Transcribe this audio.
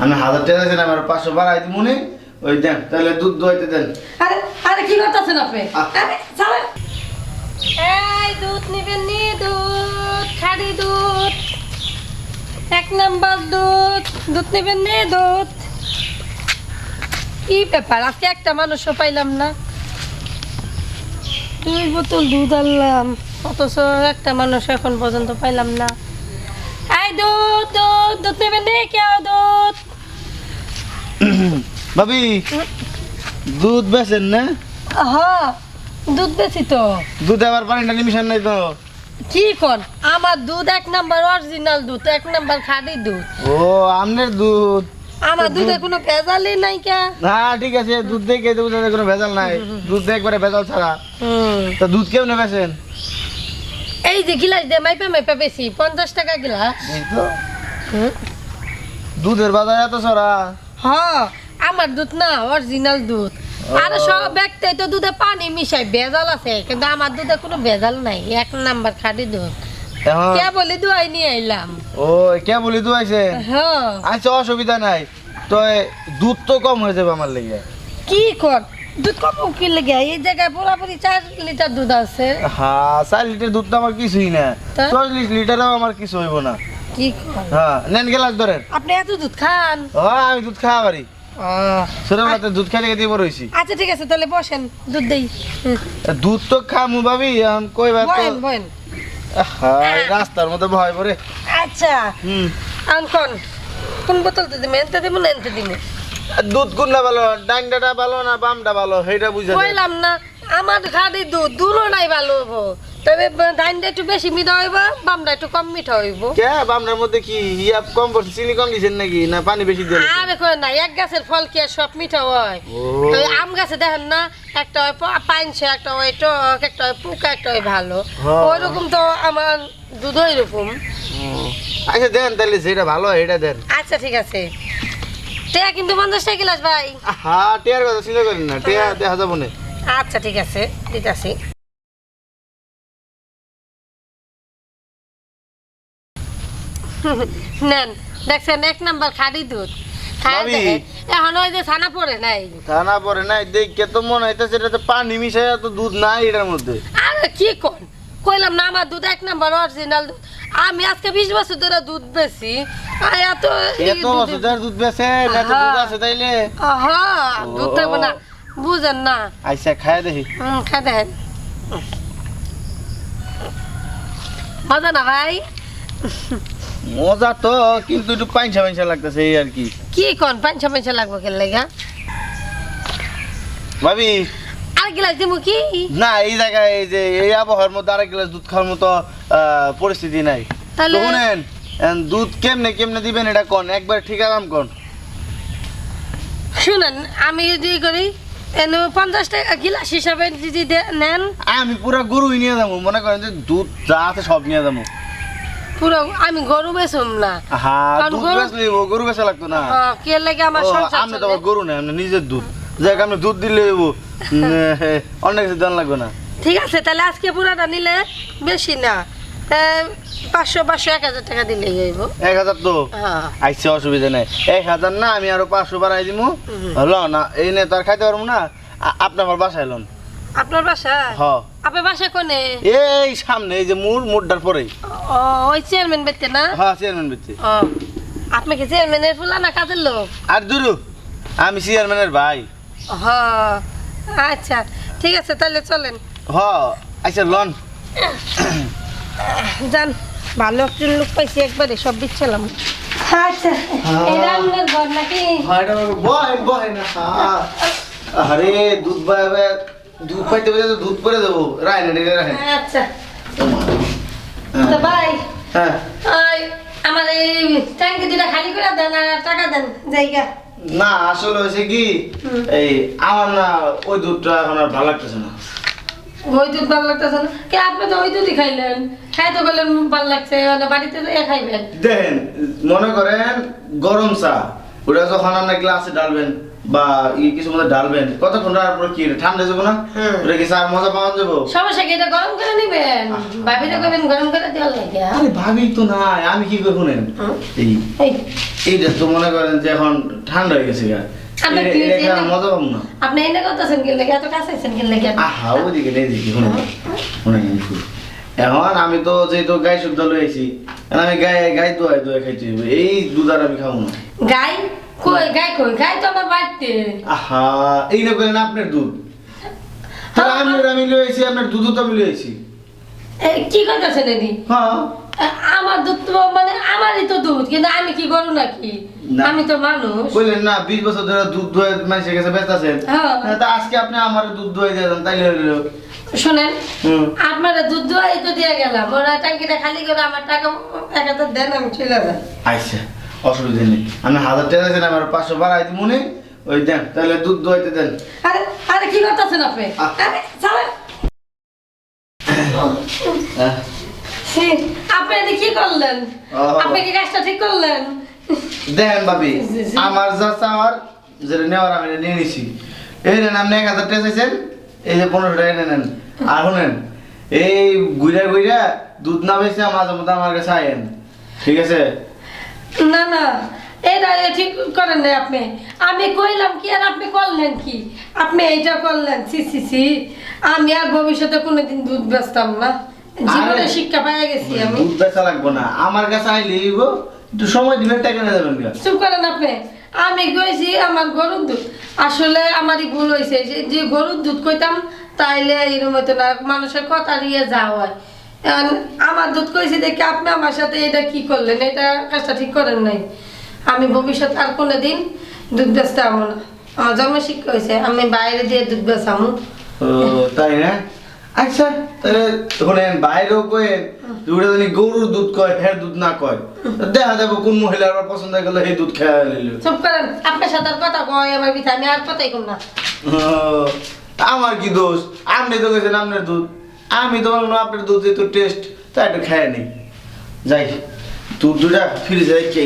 আমি 1000 টাকা দিয়েছিলাম আর 500 বাড়াই দিই মনে ওই দেন তাহলে দুধ দোয়াইতে দেন। আরে আরে কি করতেছেন আপনি? আরে চলেন। এই দুধ নিবেন নি? দুধ খাঁটি দুধ, 1 নাম্বার দুধ। দুধ নিবেন নি? দুধ। কি ব্যাপার, আজকে একটা মানুষও পাইলাম না। 2 বোতল দুধ আনলাম, অথচ একটা মানুষ এখন পর্যন্ত পাইলাম না। এই দুধ দুধ দুধ নেবেন নি কেউ? দুধ। ভাবি দুধ বেচেন না? হ্যাঁ দুধ বেশি তো। দুধ আবার পানিটা মিশান নাই তো? কি কর, আমার দুধ 1 নাম্বার অরিজিনাল দুধ, 1 নাম্বার খাঁটি দুধ। ও আমনের দুধ? আমার দুধে কোনো ভেজালই নাই কে। না ঠিক আছে, দুধ দেখে দুধে কোনো ভেজাল নাই, দুধ একবারে ভেজাল ছাড়া। তো দুধ কেউ নেবেছেন? এই যে গিলাস দিয়ে মাইপা মাইপা বেশি, 50 টাকা গিলাস। দুধের বাজার এত ছড়া? হ্যাঁ আমার দুধ না অরিজিনাল দুধ। আর সব ব্যক্তি তো দুধে পানি মিশাই, ভেজাল আছে, কিন্তু আমার দুধে কোনো ভেজাল নাই, 1 নাম্বার খাঁটি দুধ। কে বলি দুয়াই নিয়ে আইলাম। ও কে বলি দুয়াইছে? হ্যাঁ আচ্ছা অসুবিধা নাই, তো দুধ তো কম হয়ে যাবে আমার লেগে। কি কর, দুধ কম কি লেগে? এই জায়গায় পুরাপুরি 4 লিটার দুধ আছে। হ্যাঁ 4 লিটার দুধ তো আমার কিছুই না, 40 লিটারও আমার কিছু হইব না। কি কর, হ্যাঁ নেন গেলাস ধরেন। আপনি এত দুধ খান? হ্যাঁ আমি দুধ খাওয়া পারি, ছোটবেলাতে দুধ খাইতে খাইতে বড় হইছি। আচ্ছা ঠিক আছে, তাহলে বসেন, দুধ দেই। দুধ তো খামু ভাবি, কইবার তো বহেন বহেন। হ্যাঁ রাস্তার মধ্যে ভয় পড়ে। আচ্ছা কোন কোন বোতলতে দিবেন? এনতে দিব না এনতে দিব? দুধ কোনটা ভালো, ডাইনটা ভালো না বামটা ভালো সেটা বুঝা যায়। কইলাম না আমার খাঁটি দুধ, দুলো নাই ভালো হবো, তবে ডাইনটা একটু বেশি মিঠা হইব, বামটা একটু কম মিঠা হইব। কে বামটার মধ্যে কি ইয়া কম পড়ছে, চিনি কম দিছেন নাকি না পানি বেশি দিলেন? আরে কই না, এক গাছের ফল কি আর সব মিঠা হয়? ওই আম গাছে দেখেন না, একটা হয় পাইনছে, একটা হয় টক, একটা হয় পোকা, একটা হয় ভালো। ওইরকম তো আমার দুধ ওইরকম। আচ্ছা দেন তাহলে যেটা ভালো হয় এটা দেন। আচ্ছা ঠিক আছে, টেয়া কিন্তু 50 টাকা গিলাস ভাই। হ্যাঁ টিয়ার কথা চিন্তা করেন না, টিয়া দেখা যাবো না। আচ্ছা ঠিক আছে দিতাছি। নেন, দেখছেন 1 নাম্বার খাঁটি দুধ। খায় ভাবি। দেখেন, এখন ওই যে ছানা পড়ে নাই। থানা পরে নাই দেখে তো মনে হইতেছে এটা তো পানি মিশাই, তো দুধ নাই এটার মধ্যে। আরে কি কোন, কইলাম না আমার দুধ 1 নাম্বার অরিজিনাল দুধ। আমি আজকে 20 বছর ধরে দুধ বেচি। এত এত বছর দুধ বেছে না, তো দুধ আছে তাইলে? হ্যাঁ দুধ থাকবো না, বুঝেন না। আচ্ছা খায় দেখি। খাই দেখেন, মজা না ভাই? মজা তো, কিন্তু একটু পাইনসা পাইনসা লাগতেছে এই আর কি। কি কোন পাঁচশো পাঁচশো লাগবো কেন লেগা? ভাবি আর গিলাস দিব কি? না এই জায়গায় এই যে এই আবহাওয়ার মধ্যে আরেক গ্লাস দুধ খাওয়ার মতো পরিস্থিতি নাই। তাহলে? শুনেন দুধ কেমনে কেমনে দিবেন এটা কোন, একবার ঠিক আরাম কোন। শুনেন, আমি যদি করি 50 টাকা গিলাস হিসাবে যদি নেন, আমি পুরা গরুই নিয়ে যাবো, মনে করেন যে দুধ যা আছে সব নিয়ে যাবো। পুরো আমি গরু বেচুম না। হ্যাঁ কারণ দুধ গরু- বেচলে গরু বেচা লাগতো না। কে লাগে আমার সংসার আমি তো চলে। আবার গরু না, আমি নিজের দুধ, যাক আমি দুধ দিলে অনেক কিছু দাম লাগবে না। ঠিক আছে, তাহলে আজকে পুরাটা নিলে বেশি না, 500 1000 টাকা দিলেই হইব। 1000 তো হ্যাঁ আইসে, অসুবিধা নাই। 1000 না আমি আরো 500 বাড়াই দিব। হলো না এই নে তো আর খাইতে পারবো না, আপনি আমার বাসায় এলেন। আপনার বাসা? হ আপনার বাসা কোনে? এই সামনে, এই যে মোড়টার পরেই। ও ওই চেয়ারম্যান বেচতে না? হ্যাঁ চেয়ারম্যান বেচছে। ও আপনি কি চেয়ারম্যানের ফুলা না কাজের লোক? আর দুরু আমি চেয়ারম্যানের ভাই। হ আচ্ছা ঠিক আছে, তাহলে চলেন। হ আচ্ছা লন যান, ভালো একজন লোক পাইছি, একবারে সব দিচ্ছিলাম। আচ্ছা এটা আপনার ঘর নাকি? আরে দুধ দুধ পাইতে পাইতে তো দুধ পরে দেবো, রায় না ডেকে রাখেন। আচ্ছা তো ভাই, হ্যাঁ আমার এই ট্যাঙ্কি দুটা খালি করে দেন আর টাকা দেন জায়গা। না আসলে হয়েছে কি, এই আমার না ওই দুধটা এখন আর ভালো লাগতেছে না। ওই দুধ ভালো লাগতেছে না কে? আপনি তো ওই দুধই খাইলেন, খাই তো বললেন ভালো লাগছে, মানে বাড়িতে তো এ খাইবেন। দেখেন মনে করেন গরম চা, ওটা যখন আপনার গ্লাসে ডালবেন বা কিছু মধ্যে ডালবেন কতক্ষণ রাখার পরে কি ঠান্ডা যাবো না ওটা কি স্যার মজা পাওয়া যাবো সমস্যা কি এটা গরম করে নিবেন ভাবিরে কইবেন গরম করে দেওয়ার লাগে আরে ভাবি তো নাই আমি কি করে শুনেন এই এই এইটা তো মনে করেন যে এখন ঠান্ডা হয়ে গেছে গা আমরা কি এটা মজা পাবো না আপনি এনে করতেছেন কি লাগে এত কাছে আছেন কি লাগে আহা ওদিকে নেই দেখি শুনুন শুনেন এখন আমি তো যেহেতু গাই শুদ্ধ লইছি আমি গাই দোয়াই খাইতে হইব এই দুধ আর আমি খাবো না গাই কই গাই তো আমার বাড়িতে আহা এই না করেন আপনার দুধ তাহলে আমি লইছি আপনার দুধও তো আমি লইছি কি করতেছেন এদি হ্যাঁ আমার দুধ তো মানে আমারই তো দুধ কিন্তু আমি কি করু নাকি না। আমি তো মানুষ বললেন না 20 বছর ধরে দুধ দোয় মানুষের কাছে ব্যস্ত আছেন হ্যাঁ। তা আজকে আপনি আমার দুধ দোয় দিয়ে দেন তাইলে হইলো শোনেন হুম। আপনারা দুধ দোয়াই তো দিয়ে গেলাম ওরা ট্যাঙ্কিটা খালি করে আমার টাকা 1000 দেন আমি চলে যাই আচ্ছা অসুবিধা নেই আমি 1000 টাকা দিয়েছেন আমার 500 বাড়াই দিই মনে ওই দেন তাহলে দুধ দোয়াইতে দেন আরে আরে কি করতেছেন আপনি আরে চলেন আপনি এদি কি করলেন আপনি কি কাজটা ঠিক করলেন দেখেন ভাবি আমার যা চাওয়ার যেটা নেওয়ার আমি নিয়ে নিছি এই নেন আপনি 1000 টাকা চাইছেন এই যে 1500 টাকা নেন আর শুনেন এই গুইরা দুধ না বেশি মাঝে মধ্যে আমার কাছে আইন ঠিক আছে না না এটা ঠিক করেন না আপনি আমি কইলাম কি আর আপনি করলেন কি আপনি এইটা করলেন সি আমি আর ভবিষ্যতে কোনোদিন দুধ বেচতাম না জীবনে শিক্ষা পেয়ে গেছি আমি দুধ বেচা লাগবো না আমার কাছে আইলে একটু সময় দিলে টাকা নিয়ে যাবেন গা চুপ করেন আপনি আমি কইছি আমার গরুর দুধ আসলে আমারই ভুল হয়েছে যে গরুর দুধ কইতাম তাইলে এরকম হতো না মানুষের কথা দিয়ে যাওয়া হয় এখন আমার দুধ কইছি দেখে আপনি আমার সাথে এটা কি করলেন এটা কাজটা ঠিক করেন নাই আমি ভবিষ্যতে আর কোনোদিন দুধ বেচতে আমো না আমার জন্ম শিক্ষা হয়েছে আমি বাইরে দিয়ে দুধ বেচামু ও তাই না আচ্ছা তাহলে শুনেন বাইরেও কয়েন দুটা জানি গরুর দুধ কয় ফের দুধ না কয় দেখা যাবো কোন মহিলা আমার পছন্দ হয়ে গেল এই দুধ খেয়ে নিল চুপ করেন আপনার সাথে আর কথা কয় আমার পিঠা আমি আর কথাই কম না আমার কি দোষ আপনি তো গেছেন আপনার দুধ আমি তো বললাম আপনার দুধ যেহেতু টেস্ট তাই একটু খেয়ে নেই যাই দুধ দুটা ফিরে যাই কে